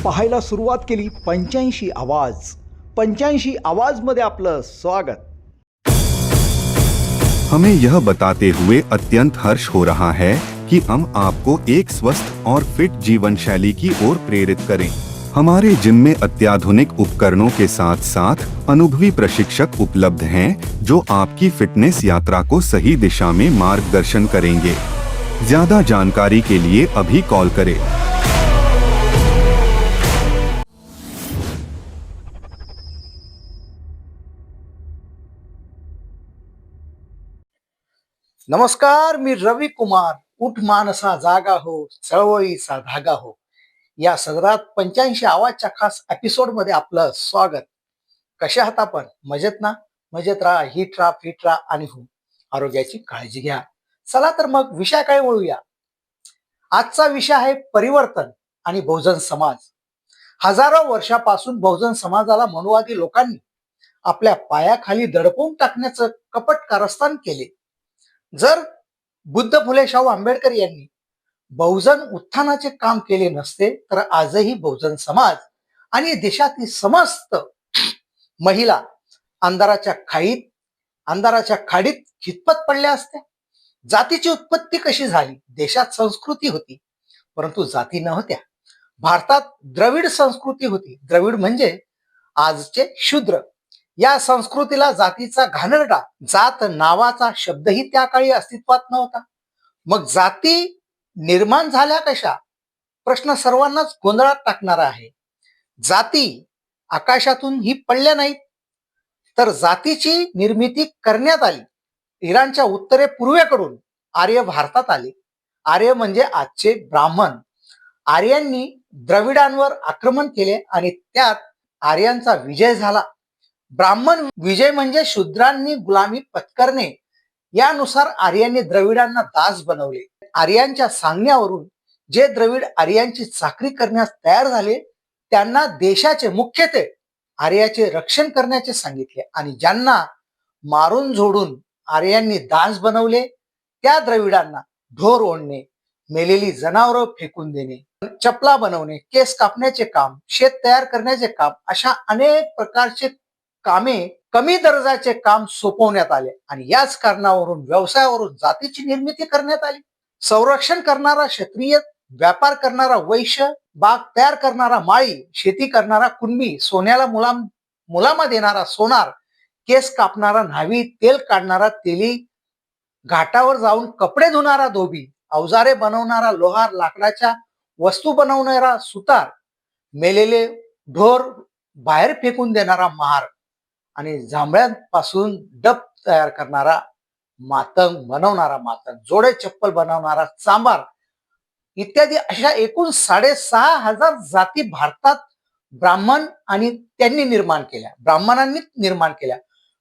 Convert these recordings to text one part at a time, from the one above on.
पाहायला सुरुवात केली 85 आवाज. 85 आवाज मध्ये आपलं स्वागत. हमें यह बताते हुए अत्यंत हर्ष हो रहा है कि हम आपको एक स्वस्थ और फिट जीवन शैली की ओर प्रेरित करें। हमारे जिम में अत्याधुनिक उपकरणों के साथ साथ अनुभवी प्रशिक्षक उपलब्ध हैं जो आपकी फिटनेस यात्रा को सही दिशा में मार्गदर्शन करेंगे। ज्यादा जानकारी के लिए अभी कॉल करें। नमस्कार, मी रवी कुमार. उठ मानसा जागा हो, चळवळीचा धागा हो या सदरात 85 आवाजच्या खास एपिसोड मध्ये आपलं स्वागत. कशा आहात आपण? मजेत ना? मजेत राहा, हिट राहा, फिट राहा आणि हो आरोग्याची काळजी घ्या. चला तर मग विषयाकडे वळूया. आजचा विषय आहे परिवर्तन आणि बहुजन समाज. हजारो वर्षापासून बहुजन समाजाला मनुवादी लोकांनी आपल्या पायाखाली दडपून टाकण्याचं कपट कारस्थान केले. जर बुद्ध फुले शाहू आंबेडकर यांनी बहुजन उत्थानाचे काम केले नसते तर आजही बहुजन समाज आणि देशातील समस्त महिला अंधाराच्या खाडीत खितपत पडल्या असत्या. जातीची उत्पत्ती कशी झाली? देशात संस्कृती होती परंतु जाती नव्हत्या. भारतात द्रविड संस्कृती होती. द्रविड म्हणजे आजचे शूद्र. या संस्कृतीला जातीचा घाणेरडा, जात नावाचा शब्दही त्या काळी अस्तित्वात नव्हता. मग जाती निर्माण झाल्या कशा? प्रश्न सर्वांनाच गोंधळात टाकणारा आहे. जाती आकाशातून ही पडल्या नाहीत, तर जातीची निर्मिती करण्यात आली. इराणच्या उत्तरेपूर्वेकडून आर्य भारतात आले. आर्य म्हणजे आजचे ब्राह्मण. आर्यांनी द्रविडांवर आक्रमण केले आणि त्यात आर्यांचा विजय झाला. ब्राह्मण विजय म्हणजे शूद्रांनी गुलामी पत्करणे. यानुसार आर्यांनी द्रविडांना दास बनवले. आर्यांच्या सांगण्यावरून जे द्रविड आर्यांची चाकरी करण्यास तयार झाले त्यांना देशाचे मुख्यत्वे आर्याचे रक्षण करण्याचे सांगितले आणि ज्यांना मारून झोडून आर्यांनी दास बनवले त्या द्रविडांना ढोर ओढणे, मेलेली जनावरं फेकून देणे, चपला बनवणे, केस कापण्याचे काम, शेत तयार करण्याचे काम अशा अनेक प्रकारचे कामे, कमी दर्जाचे काम सोपवण्यात आले आणि याच कारणावरून व्यवसायावरून जातीची निर्मिती करण्यात आली. संरक्षण करणारा क्षत्रिय, व्यापार करणारा वैश्य, बाग तयार करणारा माळी, शेती करणारा कुणबी, सोन्याला मुलामा देणारा सोनार, केस कापणारा न्हावी, तेल काढणारा तेली, घाटावर जाऊन कपडे धुणारा धोबी, अवजारे बनवणारा लोहार, लाकडाच्या वस्तू बनवणारा सुतार, मेलेले ढोर बाहेर फेकून देणारा महार आणि जांभळ्यांपासून डब तयार करणारा मातंग बनवणारा मातंग, जोडे चप्पल बनवणारा चांबार इत्यादी अशा एकूण 6,500 जाती भारतात ब्राह्मणांनी निर्माण केल्या.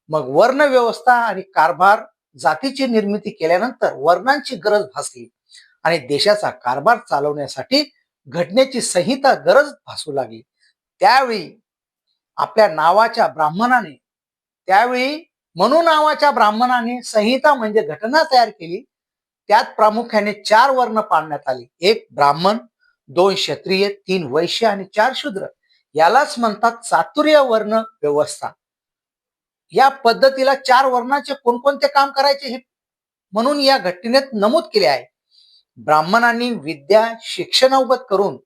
मग वर्ण व्यवस्था आणि कारभार जातीची निर्मिती केल्यानंतर वर्णांची गरज भासली आणि देशाचा कारभार चालवण्यासाठी घटनेची संहिता गरज भासू लागली. त्यावेळी मनु नावाच्या ब्राह्मणाने संहिता म्हणजे घटना तयार केली. त्यात प्रामुख्याने 4 वर्ण पाडण्यात आले. 1 ब्राह्मण, 2 क्षत्रिय, 3 वैश्य आणि 4 शूद्र. यालाच म्हणतात चातुर्य वर्ण व्यवस्था. या पद्धतीला 4 वर्णाचे कोणकोणते काम करायचे हे म्हणून या घटनेत नमूद केले आहे. ब्राह्मणांनी विद्या शिक्षणावगत करून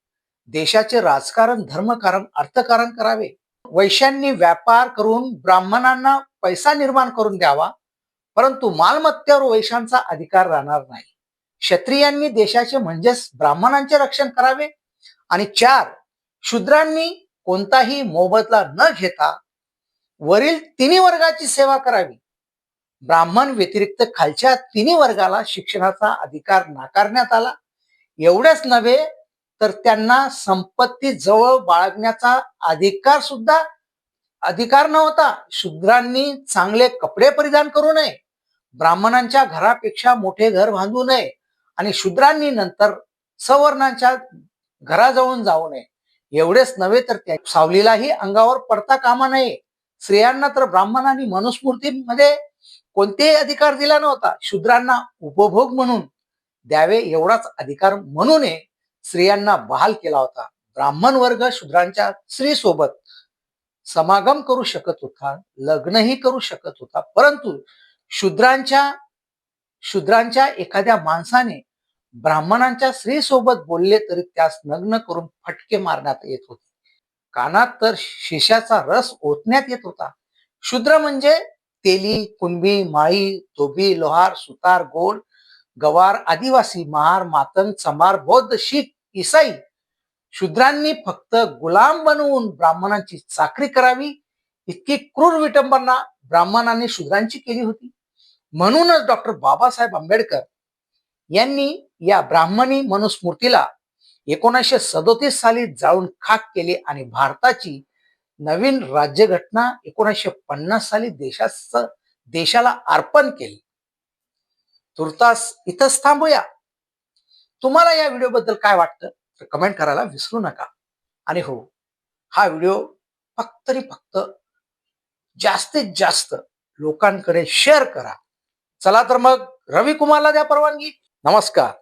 देशाचे राजकारण, धर्मकारण, अर्थकारण करावे. वैश्यांनी व्यापार करून ब्राह्मणांना पैसा निर्माण करून द्यावा, परंतु मालमत्तेवर वैश्यांचा अधिकार राहणार नाही. क्षत्रियांनी देशाचे म्हणजेच ब्राह्मणांचे रक्षण करावे आणि 4 शूद्रांनी कोणताही मोबदला न घेता वरील 3 वर्गाची सेवा करावी. ब्राह्मण व्यतिरिक्त खालच्या 3 वर्गाला शिक्षणाचा अधिकार नाकारण्यात आला. एवढेच नव्हे तर त्यांना संपत्ती जवळ बाळगण्याचा अधिकार नव्हता. शूद्रांनी चांगले कपडे परिधान करू नये, ब्राह्मणांच्या घरापेक्षा मोठे घर बांधू नये आणि शूद्रांनी नंतर सवर्णांच्या घराजवळून जाऊ नये. एवढेच नव्हे तर त्या सावलीलाही अंगावर पडता कामा नये. स्त्रियांना तर ब्राह्मणांनी मनुस्मृतीमध्ये कोणतेही अधिकार दिला नव्हता. शूद्रांना उपभोग म्हणून द्यावे एवढाच अधिकार म्हणून स्त्रियांना बहाल केला होता. ब्राह्मण वर्ग शूद्रांच्या स्त्री सोबत समागम करू शकत होता, लग्नही करू शकत होता, परंतु शूद्रांच्या एखाद्या माणसाने ब्राह्मणांच्या स्त्री सोबत बोलले तरी त्यास नग्न करून फटके मारण्यात येत होते. कानात तर शिशाचा रस ओतण्यात येत होता. शूद्र म्हणजे तेली, कुणबी, माळी, धोबी, लोहार, सुतार, गोल, गवार, आदिवासी, महार, मातंग, चमार, बौद्ध, शीख, ईसाई शूद्रांनी फक्त गुलाम बनवून ब्राह्मणांची चाकरी करावी इतकी क्रूर विटंबना ब्राह्मणांनी शूद्रांची केली होती. म्हणूनच डॉक्टर बाबासाहेब आंबेडकर यांनी या ब्राह्मणी मनुस्मृतीला 1937 साली जाळून खाक केले आणि भारताची नवीन राज्यघटना 1950 साली देशाला अर्पण केली. तुर्तास इथंच थांबूया. तुम्हाला या व्हिडिओबद्दल काय वाटतं तर कमेंट करायला विसरू नका. आणि हो, हा व्हिडिओ फक्त जास्तीत जास्त लोकांकडे शेअर करा. चला तर मग रवी कुमारला द्या परवानगी. नमस्कार.